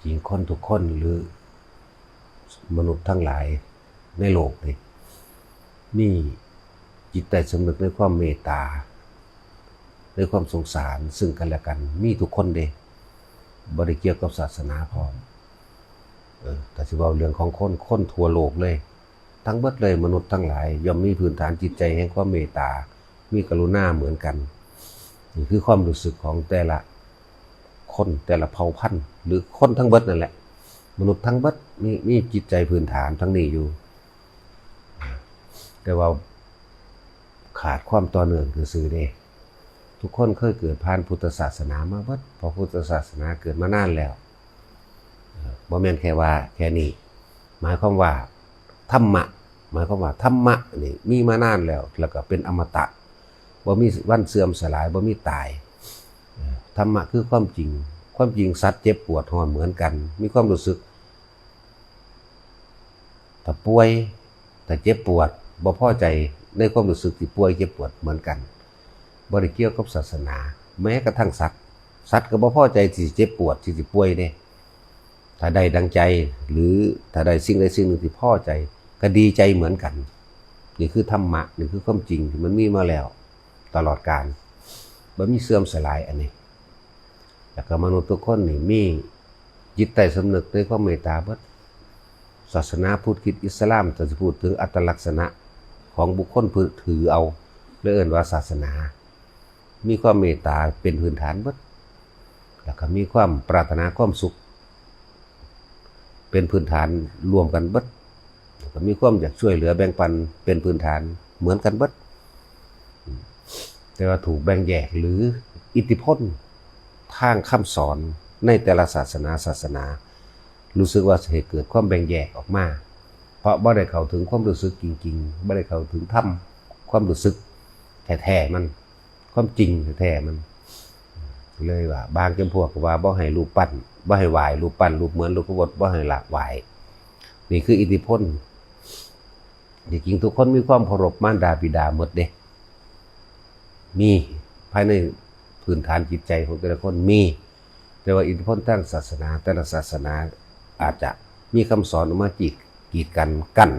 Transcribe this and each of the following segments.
จริงคนทุกคนหรือมนุษย์ทั้งหลายในโลกนี่มีจิตใต้สำนึกในความเมตตาในความสงสารซึ่งกันและกันมีทุกคนเด้บ่ได้เกี่ยวกับศาสนาพร้อมแต่สิเว้าเรื่องของคนทั่วโลกเลยทั้งเบิดเลยมนุษย์ทั้งหลายย่อมมีพื้นฐานจิตใจแห่งความเมตตามีกรุณาเหมือนกันนี่คือความรู้สึกของแต่ละคนแต่ละเผ่าพันธุ์หรือคนทั้งเบิดนั่นแหละมนุษย์ทั้งเบิดมีจิตใจพื้นฐานทั้งนี้อยู่แต่ว่าขาดความต่อเนื่องคือซื่อเด้ทุกคนเคยเกิดผ่านพุทธศาสนามาเบิดเพราะพุทธศาสนาเกิดมานานแล้วบ่แม่นแค่ว่าแค่นี้หมายความว่าธรรมะหมายความว่าธรรมะนี่มีมานานแล้วก็เป็นอมตะบ่มีวันเสื่อมสลายบ่มีตายธรรมะคือความจริงสัตว์เจ็บปวดร้อนเหมือนกันมีความรู้สึกถ้าป่วยถ้าเจ็บปวดบ่พอใจในความรู้สึกที่ป่วยเจ็บปวดเหมือนกันบ่ได้เกี่ยวกับศาสนาแม้กระทั่งสัตว์ก็บ่พอใจที่เจ็บปวดที่สิป่วยเด้ถ้าได้ดังใจหรือถ้าได้สิ่งใดสิ่งหนึ่งที่พอใจก็ดีใจเหมือนกันนี่คือธรรมะนี่คือความจริงที่มันมีมาแล้วตลอดกาลบ่มีเสื่อมสลายอันนี้แล้วก็มนุษย์ทุกคนนี่มีจิตใต้สำนึกในความเมตตาเบิดศาสนาพุทธคริสต์อิสลามจะพูดถึงอัตลักษณะของบุคคลถือเอาเรียกว่าศาสนามีความเมตตาเป็นพื้นฐานเบิดแล้วก็มีความปรารถนาความสุขเป็นพื้นฐานรวมกันเบิดแล้วก็มีความอยากช่วยเหลือแบ่งปันเป็นพื้นฐานเหมือนกันเบิดแต่ว่าถูกแบ่งแยกหรืออิทธิพลทางคำสอนในแต่ละศาสนารู้สึกว่าเหตุเกิดความแบ่งแยกออกมาเพราะบ่ได้เข้าถึงความรู้สึกจริงๆบ่ได้เข้าถึงธรรมความรู้สึกแท้ๆมันความจริงแท้ๆมันเลยว่าบางจำพวกว่าบ่ให้รูปปั้นบ่ให้ไหว้รูปปั้นรูปเหมือนรูปกบฏบ่ให้ละไหว้นี่คืออิทธิพลจริงๆทุกคนมีความเคารพมารดาบิดาหมดเด้มีภายในพื้นฐานจิตใจของแต่ละคนมีแต่ว่าอิทธิพลทางศาสนาแต่ละศาสนาอาจจะมีคำสอนออกมากีดกันกั้น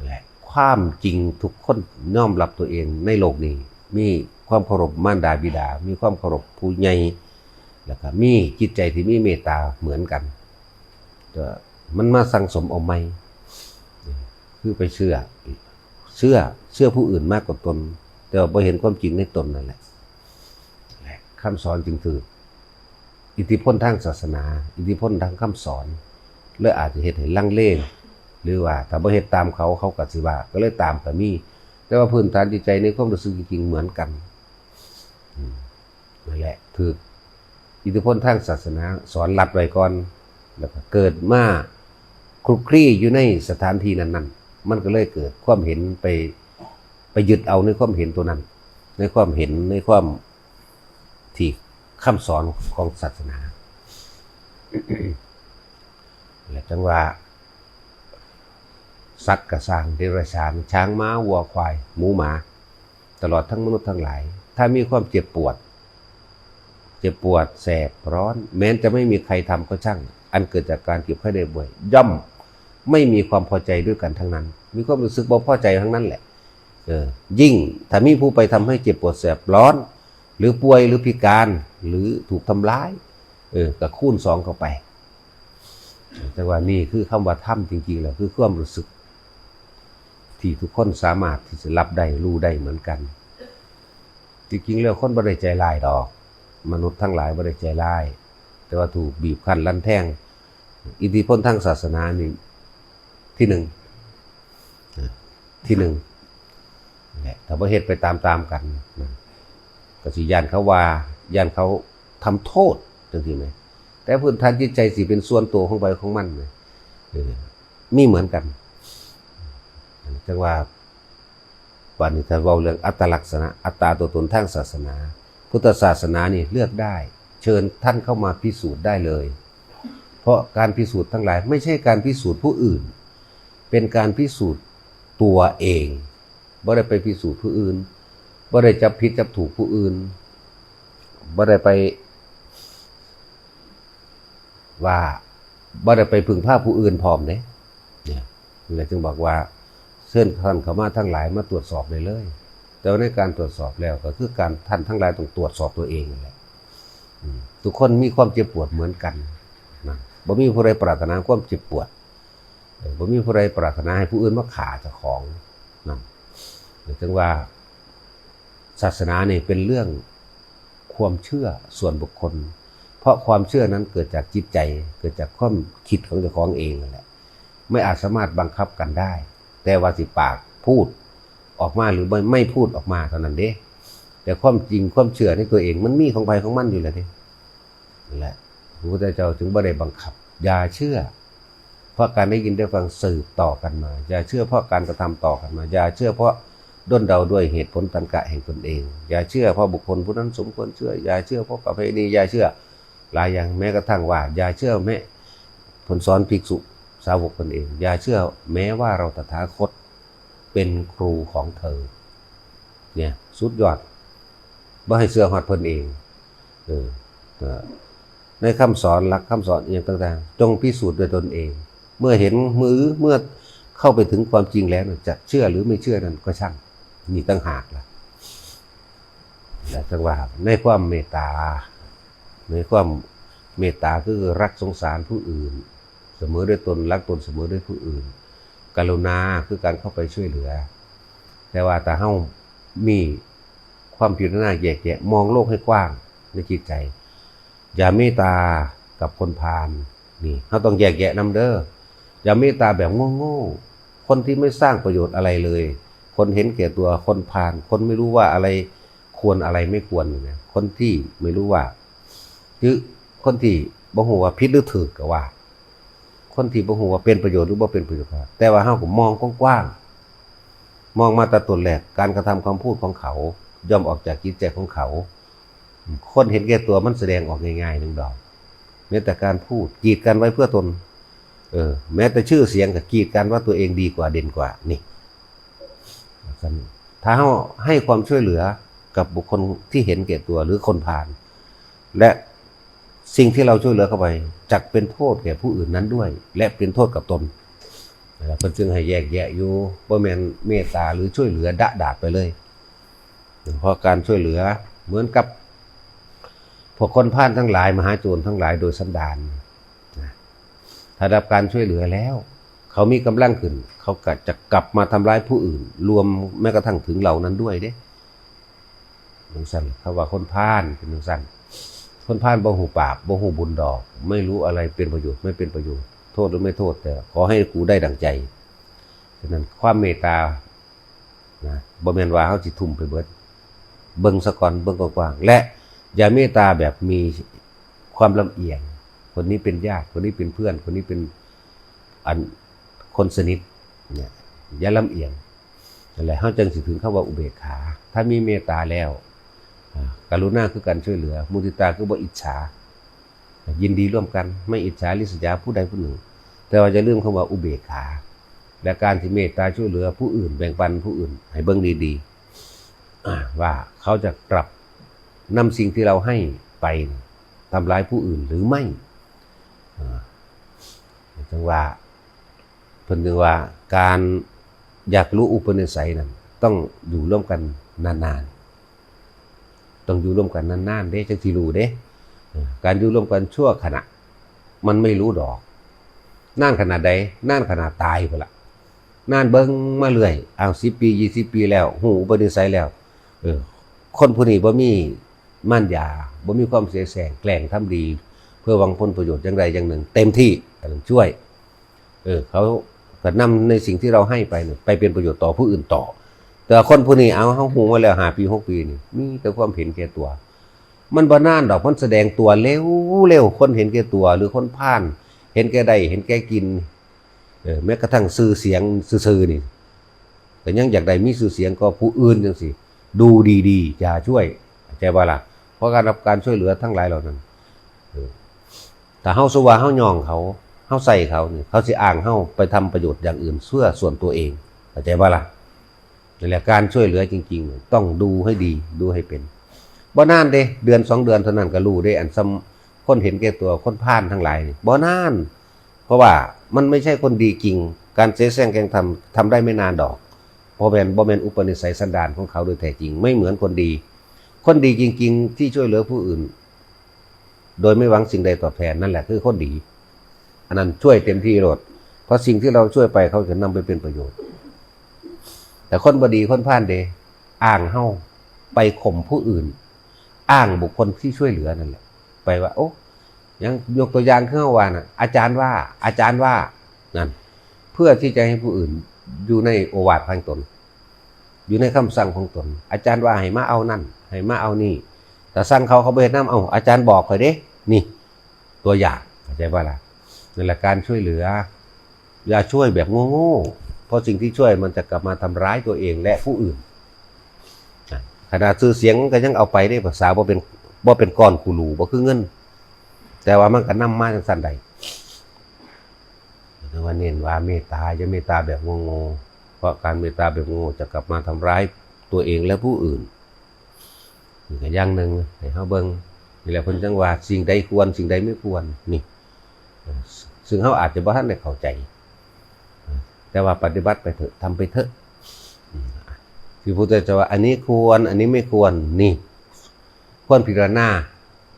และความจริงทุกคนน้อมรับตัวเองในโลกนี้มีความเคารพมารดาบิดามีความเคารพผู้ใหญ่แล้วก็มีจิตใจที่มีเมตตาเหมือนกันแต่มันมาสั่งสมเอาไม่คือไปเชื่อผู้อื่นมากกว่าตนแต่ว่าบ่เห็นความจริงในตนนั่นแหละคำสอนจึงถืออิทธิพลทางศาสนาอิทธิพลทางคำสอนเลยอาจจะเฮ็ดให้ลังเลหรือว่าถ้าบ่เฮ็ดตามเขาก็สิว่าก็เลยตามก็มีแต่ว่าพื้นฐานจิตใจในความรู้สึกจริงๆเหมือนกันนั่นแหละคืออิทธิพลทางศาสนาสอนรัดไว้ก่อนแล้วก็เกิดมาคลุกคลีอยู่ในสถานที่นั้นๆมันก็เลยเกิดความเห็นไปยึดเอาในความเห็นตัวนั้นในความเห็นในความที่คำสอนของศาสนาและจังว่าสัตว์กระสร้างเดรัจฉานช้างม้าวัวควายหมูหมาตลอดทั้งมนุษย์ทั้งหลายถ้ามีความเจ็บปวดแสบร้อนแม้จะไม่มีใครทำก็ช่างอันเกิดจากการเจ็บไข้ได้ป่วยย่อมไม่มีความพอใจด้วยกันทั้งนั้นมีความรู้สึกบ่พอใจทั้งนั้นแหละยิ่งถ้ามีผู้ไปทำให้เจ็บปวดแสบร้อนหรือป่วยหรือพิการหรือถูกทำร้ายก็คูณ2เข้าไปแต่ว่านี่คือคำว่าธรรมจริงๆแล้วคือความรู้สึกที่ทุกคนสามารถที่จะรับได้รู้ได้เหมือนกันจริงๆแล้วคนบ่ได้ใจร้ายดอกมนุษย์ทั้งหลายบ่ได้ใจร้ายแต่ว่าถูกบีบคั้นลันแทงอิทธิพลทางศาสนานี่ที่หนึ่งถ้าบ่เฮ็ดไปตามๆกันก็สิย่านเขาว่าย่านเขาทำโทษจังซี่แหมแต่พื้นฐานจิตใจสิเป็นส่วนตัวของไปของมันมีเหมือนกันจังว่าวันนี้ถ้าเว้าเรื่องอัตลักษณะอัตตาตัวตนทางศาสนาพุทธศาสนานี่เลือกได้เชิญท่านเข้ามาพิสูจน์ได้เลยเพราะการพิสูจน์ทั้งหลายไม่ใช่การพิสูจน์ผู้อื่นเป็นการพิสูจน์ตัวเองบ่ได้ไปพิสูจน์ผู้อื่นบ่ได้จับผิดจับถูกผู้อื่นบ่ได้ไป ว่าบ่ได้ไปพึ่งพาผู้อื่นพร้อมเด้เนี่ยนี่แหละจึงบอกว่าเชิญท่านเข้ามาทั้งหลายมาตรวจสอบได้เลยแต่ว่าในการตรวจสอบแล้วก็คือการท่านทั้งหลายต้องตรวจสอบตัวเองนั่นแหละทุกคนมีความเจ็บปวดเหมือนกันนะบ่มีผู้ใดปรารถนาความเจ็บปวดบ่มีผู้ใดปรารถนาให้ผู้อื่นมาฆ่าเจ้าของนั่นจึงว่าศาสนาเนี่ยเป็นเรื่องความเชื่อส่วนบุคคลเพราะความเชื่อนั้นเกิดจากจิตใจเกิดจากความคิดของเจ้าของเองนั่นแหละไม่อาจสามารถบังคับกันได้แต่ว่าสิปากพูดออกมาหรือไม่พูดออกมาเท่านั้นเด้แต่ความจริงความเชื่อในตัวเองมันมีของใครของมันอยู่แล้วเด้นั่นแหละพระพุทธเจ้าถึงบ่ได้บังคับอย่าเชื่อเพราะการได้ยินได้ฟังสืบต่อกันมาอย่าเชื่อเพราะการกระทำต่อกันมาอย่าเชื่อเพราะด้นเดาด้วยเหตุผลตรรกะแห่งตนเองอย่าเชื่อเพราะบุคคลผู้นั้นสมควรเชื่ออย่าเชื่อเพราะประเพณีอย่าเชื่อหลายอย่างแม้กระทั่งว่าอย่าเชื่อแม้ผลสอนภิกษุสาวกตนเองอย่าเชื่อแม้ว่าเราตถาคตเป็นครูของเธอเนี่ยสุดยอดบ่ให้เชื่อฮอดเพิ่นเองในคำสอนหลักคำสอนอย่างต่างๆจงพิสูจน์ด้วยตนเองเมื่อเห็นเมื่อเข้าไปถึงความจริงแล้วจะเชื่อหรือไม่เชื่อนั้นก็ช่างนี่ตั้งหากล่ะแต่จังว่าในความเมตตาคือรักสงสารผู้อื่นเสมอด้วยตนรักตนเสมอด้วยผู้อื่นกรุณาคือการเข้าไปช่วยเหลือแต่ว่าแต่เฮามีความพิจารณาแยกแยะมองโลกให้กว้างในจิตใจอย่าเมตตากับคนพาลนี่เฮาต้องแยกแยะนำเด้ออย่าเมตตาแบบโง่ๆคนที่ไม่สร้างประโยชน์อะไรเลยคนเห็นแก่ตัวคนพาลคนไม่รู้ว่าอะไรควรอะไรไม่ควรเนี่ยคนที่ไม่รู้ว่าคือคนที่บ่ฮู้ว่าผิดหรือถูกก็ว่าคนที่บ่ฮู้ว่าเป็นประโยชน์หรือบ่เป็นประโยชน์แต่ว่าเฮาก็มองกว้างๆมองมาแต่ต้นแรกการกระทำคำพูดของเขาย่อมออกจากจิตใจของเขาคนเห็นแก่ตัวมันแสดงออกง่ายๆนึงดอกแม้แต่การพูดกีดกันไว้เพื่อตนแม้แต่ชื่อเสียงก็กีดกันว่าตัวเองดีกว่าเด่นกว่านี่ถ้าให้ความช่วยเหลือกับบุคคลที่เห็นแก่ตัวหรือคนพาลและสิ่งที่เราช่วยเหลือเข้าไปจักเป็นโทษแก่ผู้อื่นนั้นด้วยและเป็นโทษกับตนเพิ่นจึงให้แยกแยะอยู่บ่แม่นเมตตาหรือช่วยเหลือดะดาดไปเลยเพราะการช่วยเหลือเหมือนกับพวกคนพาลทั้งหลายมหาโจรทั้งหลายโดยสันดานถ้าได้รับการช่วยเหลือแล้วเขามีกำลังขึ้นเขาก็จะกลับมาทำร้ายผู้อื่นรวมแม้กระทั่งถึงเหล่านั้นด้วยเด้จังซั่นเขาว่าคนพาลเป็นจังซั่นคนพาลบ่ฮู้บาปบ่ฮู้บุญดอกไม่รู้อะไรเป็นประโยชน์ไม่เป็นประโยชน์โทษหรือไม่โทษแต่ขอให้กูได้ดังใจฉะนั้นความเมตตานะบ่แม่นว่าเฮาสิทุ่มไปเบิดเบิ่งซะก่อนเบิ่งกว้างๆและอย่าเมตตาแบบมีความลำเอียงคนนี้เป็นญาติคนนี้เป็นเพื่อนคนนี้เป็นคนสนิทเนี่ยอย่าลำเอียงนั่นแหละเฮาจึงสิถึงคำว่าอุเบกขาถ้ามีเมตตาแล้วกรุณาคือการช่วยเหลือมุทิตาคือบ่อิจฉายินดีร่วมกันไม่อิจฉาริษยาผู้ใดผู้หนึ่งแต่ว่าจะลืมคำว่าอุเบกขาและการที่เมตตาช่วยเหลือผู้อื่นแบ่งปันผู้อื่นให้เบิ่งดีๆว่าเขาจะกลับนำสิ่งที่เราให้ไปทำร้ายผู้อื่นหรือไม่จังว่าเพิ่นถึงว่าการอยากรู้อุปนิสัยนั้นต้องอยู่ร่วมกันนานๆต้องอยู่ร่วมกันนานๆเด้จังสิรู้เด้การอยู่ร่วมกันชั่วขณะมันไม่รู้ดอกนานขนาดใดนานขนาดตายพุ่นล่ะนานเบิ่งมาเรื่อยเอา10ปี20ปีแล้วฮู้อุปนิสัยแล้วคนผู้นี้บ่มีม่านยาบ่มีความเสียแสงแกล้งทำดีเพื่อหวังผลประโยชน์อย่างใดอย่างหนึ่งเต็มที่ช่วยเขาก็นำในสิ่งที่เราให้ไปไปเป็นประโยชน์ต่อผู้อื่นต่อแต่คนผู้นี้เอาเฮาฮู้มาแล้ว5ปี6ปีนี่มีแต่ความเห็นแก่ตัวมันบ่นานดอกมันแสดงตัวเร็วคนเห็นแก่ตัวหรือคนพาลเห็นแก่ได้เห็นแก่กินแม้กระทั่งชื่อเสียงซื่อๆนี่แต่ยังอยากได้มีชื่อเสียงก็ผู้อื่นจังซี่ดูดีๆอย่าช่วยเข้าใจบ่ล่ะเพราะการรับการช่วยเหลือทั้งหลายเหล่านั้นถ้าเฮาสว่าเฮาย่องเขาเฮาใส่เขานี่เขาสิอ้างเฮาไปทำประโยชน์อย่างอื่นเพื่อส่วนตัวเองเข้าใจบ่ล่ะนั่นแหละการช่วยเหลือจริงๆต้องดูให้ดีดูให้เป็นบ่นานเด้เดือน2เดือนเท่านั้นก็รู้ได้อันซ้ำ คนเห็นแก่ตัวคนพาลทั้งหลายบ่นานเพราะว่ามันไม่ใช่คนดีจริงการเสแสร้งแกล้งทำได้ไม่นานดอกบ่แม่นอุปนิสัยสันดานของเขาโดยแท้จริงไม่เหมือนคนดีคนดีจริงๆที่ช่วยเหลือผู้อื่นโดยไม่หวังสิ่งใดตอบแทนนั่นแหละคือคนดีอันนั้นช่วยเต็มที่โลดเพราะสิ่งที่เราช่วยไปเขาจะนำไปเป็นประโยชน์แต่คนบ่ดีคนพาลเดอ้างเฮาไปข่มผู้อื่นอ้างบุคคลที่ช่วยเหลือนั่นแหละไปว่าโอ้ยังยกตัวอย่างขึ้นมาว่านะอาจารย์ว่านั่นเพื่อที่จะให้ผู้อื่นอยู่ในโอวาทของตนอยู่ในคำสั่งของตนอาจารย์ว่าให้มาเอานั่นให้มาเอานี่แต่สั่งเขาบ่เฮ็ดนำเอาอาจารย์บอกข่อยเด้นี่ตัวอย่างเข้าใจบ่ล่ะนั่นแหละการช่วยเหลืออย่าช่วยแบบโง่ๆเพราะสิ่งที่ช่วยมันจะกลับมาทำร้ายตัวเองและผู้อื่นขนาดชื่อเสียงก็ยังเอาไปได้ภาษาบ่เป็นก้อนกูรูบ่คือเงินแต่ว่ามันก็นำมาจังซั่นใดแต่ว่าเน้นว่าเมตตาอย่าเมตตาแบบโง่ๆเพราะการเมตตาแบบโง่จะกลับมาทำร้ายตัวเองและผู้อื่นนี่ก็อย่างนึงให้เฮาเบิ่งนี่แหละเพิ่นจังว่าสิ่งใดควรสิ่งใดไม่ควรนี่ซึ่งเฮาอาจจะบ่ทันได้เข้าใจแต่ว่าปฏิบัติไปเถอะทำไปเถอะที่พุทธเจ้าว่าอันนี้ควรอันนี้ไม่ควรนี่ควรพิจารณา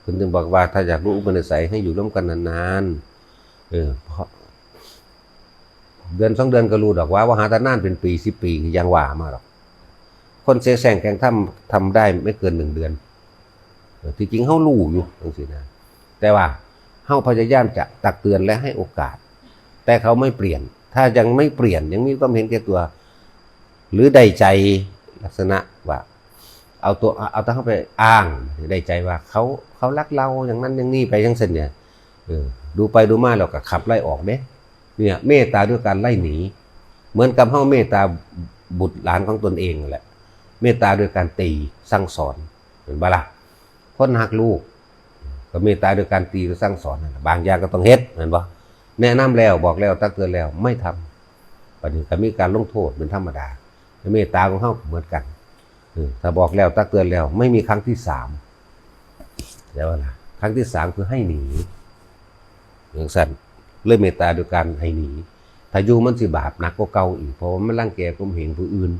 เพิ่นจึงบอกว่าถ้าอยากรู้อุปนิสัยให้อยู่ร่วมกันนานๆเพราะเดือน2 เดือนก็รู้ดอกว่าหาแต่นานเป็นปี10 ปียังว่ามาหรอกคนเสแสร้งแกล้งทำได้ไม่เกิน1 เดือนที่จริงเฮารู้อยู่จังซี่นะแต่ว่าเฮาพยายามจะตักเตือนและให้โอกาสแต่เขาไม่เปลี่ยนถ้ายังไม่เปลี่ยนยังมีความเห็นแก่ตัวหรือได้ใจลักษณะว่าเอาแต่เข้าไปอ้างได้ใจว่าเขารักเราอย่างนั้นอย่างนี้ไปจังซั่นเนี่ยดูไปดูมาแล้วก็ขับไล่ออกเด้เนี่ยเมตตาด้วยการไล่หนีเหมือนกับเฮาเมตตาบุตรหลานของตนเองนั่นแหละเมตตาด้วยการตีสั่งสอนเห็นบ่ล่ะคนหักลูกก็เมตตาด้วยการตีหรือสั่งสอนนั่นแหละบางอย่างก็ต้องเฮ็ดเห็นบ่แนะนำแล้วบอกแล้วตักเตือนแล้วไม่ทำปัจจุบันก็มีการลงโทษเป็นธรรมดาเมตตาของเฮาเหมือนกันถ้าบอกแล้วตักเตือนแล้วไม่มีครั้งที่3แล้วล่ะครั้งที่3คือให้หนีอย่างสั้นเลยเมตตาด้วยการให้หนีถ้าอยู่มันสิบาปหนักกว่าเก่าอีกเพราะว่ามันรังแกข่มเหงผู้อื่น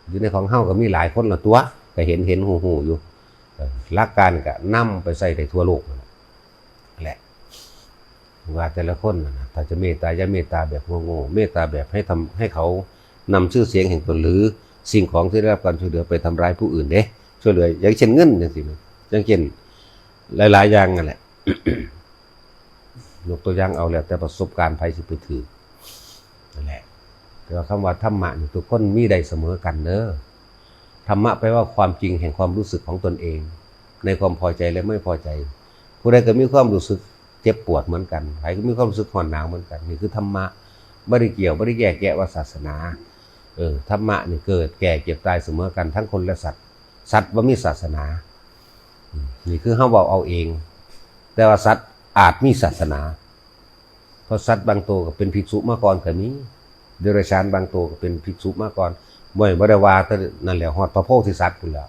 อยู่ในของเฮาก็มีหลายคนละตัวก็เห็นหูอยู่หลักการก็นำไปใส่ในทั่วโลกนั่นแหละว่าแต่ละคนนะถ้าจะเมตตาอย่าเมตตาแบบโง่ๆเมตตาแบบให้เขานำชื่อเสียงแห่งตนหรือสิ่งของที่ได้รับการช่วยเหลือไปทำร้ายผู้อื่นเด้ช่วยเหลืออย่างเช่นเงินอย่างสิอย่างเช่นหลายๆอย่างนั่นแหละ ยกตัวอย่างเอาแล้วแต่ประสบการณ์ไผสิไปถือนั่นแหละแต่ว่าคำว่าธรรมะนี่ทุกคนมีได้เสมอกันเด้อธรรมะแปลว่าความจริงแห่งความรู้สึกของตนเองในความพอใจและไม่พอใจผู้ใดก็มีความรู้สึกเจ็บปวดเหมือนกันใครก็มีความรู้สึกร้อนหนาวเหมือนกันนี่คือธรรมะไม่ได้เกี่ยวไม่ได้แยกแยะว่าศาสนาธรรมะนี่เกิดแก่เจ็บตายเสมอกันทั้งคนและสัตว์บ่มีศาสนานี่คือเฮาเว้าเอาเองแต่ว่าสัตว์อาจมีศาสนาเพราะสัตว์บางตัวก็เป็นภิกษุมาก่อนก็มีเดรัจฉานบางตัวก็เป็นภิกษุมาก่อนบ่ได้ว่าแต่นั่นแหละฮอดพระโพธิสัตว์พุ่นแล้ว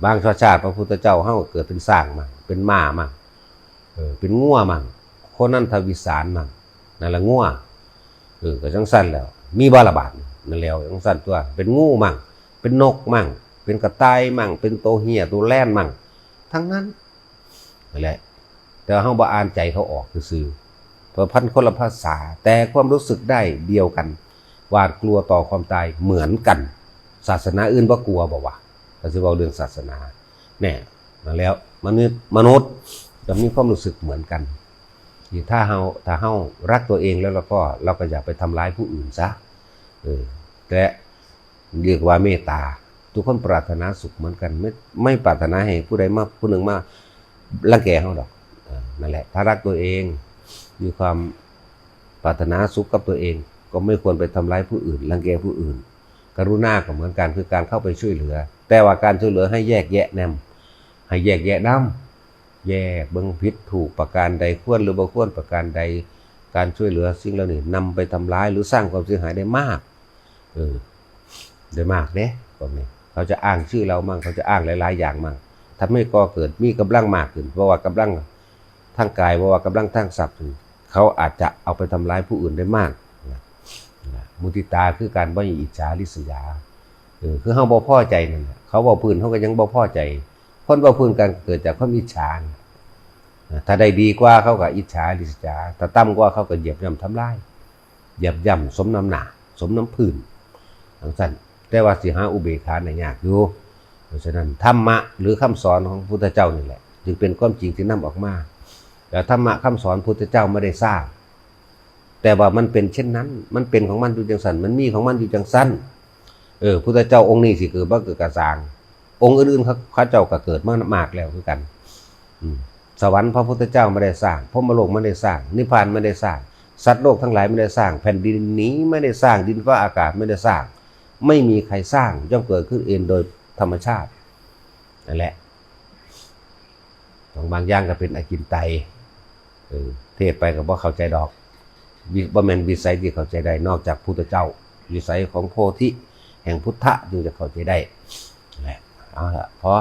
บางชาติพระพุทธเจ้าเฮาเกิดเป็นสร้างมั่งเป็นม้ามั่งเป็นงัวมั่งคนนั้นทวิสารมั่งนั่นละงัวก็จังซั่นแล้วมีบ่ละบาดนั่นแล้วจังซั่นตัวเป็นงูมั่งเป็นนกมั่งเป็นกระต่ายมั่งเป็นตัวเหี้ยตัวแล่นมั่งทั้งนั้นนั่นแหละแต่เฮาบ่อ่านใจเขาออกซื่อๆเพราะพันคนละภาษาแต่ความรู้สึกได้เดียวกันหวาดกลัวต่อความตายเหมือนกันศาสนาอื่นบ่กลัวบ่วะถ้าสิเว้าเรื่องศาสนาแน่นั่นแล้วมนุษย์จะมีความรู้สึกเหมือนกันถ้าเฮารักตัวเองแล้วเราก็อย่าไปทำร้ายผู้อื่นซะแต่เรียกว่าเมตตาทุกคนปรารถนาสุขเหมือนกันไม่ปรารถนาให้ผู้ใดมาผู้หนึ่งมารังแกเฮาดอกนั่นแหละถ้ารักตัวเองมีความปรารถนาสุขกับตัวเองก็ไม่ควรไปทำร้ายผู้อื่นรังแกผู้อื่นกรุณาก็เหมือนกันคือการเข้าไปช่วยเหลือแต่ว่าการช่วยเหลือให้แยกแยะให้แยกแยะนำแยกเบิ่งผิดถูกประการใดควรหรือบ่ควรประการใดการช่วยเหลือสิ่งเหล่านี้นำไปทำร้ายหรือสร้างความเสียหายได้มากได้มากเด้พวกนี้เขาจะอ้างชื่อเรามั่งเขาจะอ้างหลายๆอย่างมั่ง ทำให้ก่อเกิดมีกำลังมากขึ้นเพราะว่ากำลังทางกายเพราะว่ากำลังทางทรัพย์เขาอาจจะเอาไปทำร้ายผู้อื่นได้มากมุทิตาคือการบ่อิจฉาริษยาคือเฮาบ่พอใจนั่นแหละเขาบ่พื้นเขาก็ยังบ่พอใจคนบ่พื้นกันเกิดจากความอิจฉาถ้าได้ดีกว่าเขาก็อิจฉาริษยาถ้าต่ำกว่าเขาก็เหยียบย่ำทำลายเหยียบย่ำสมน้ำหน้าสมน้ำพื้นทั้งสั้นแต่ว่าสิหาอุเบกขาในยากอยู่เพราะฉะนั้นธรรมะหรือคำสอนของพุทธเจ้านี่แหละจึงเป็นความจริงที่นำออกมาแต่ธรรมะคำสอนพุทธเจ้าไม่ได้สร้างแต่ว่ามันเป็นเช่นนั้นมันเป็นของมันอยู่จังสันมันมีของมันอยู่จังสั้นพุทธเจ้าองค์นี้สิเกิดบ่เกิดกระสางองค์อื่นๆเขาเจ้าก็เกิดมามากแล้วคือกันสวรรค์พระพุทธเจ้าไม่ได้สร้างพรหมโลกไม่ได้สร้างนิพพานไม่ได้สร้างสัตว์โลกทั้งหลายไม่ได้สร้างแผ่นดินนี้ไม่ได้สร้างดินฟ้าอากาศไม่ได้สร้างไม่มีใครสร้างย่อมเกิดขึ้นเองโดยธรรมชาตินั่นแหละบางอย่างก็เป็นอจินไตยเทศไปก็บ่เข้าใจดอกบ่แม่นวิสัยที่เข้าใจได้นอกจากพุทธเจ้าวิสัยของโพธิแห่งพุทธะจึงจะเข้าใจได้แหละเอาละพอ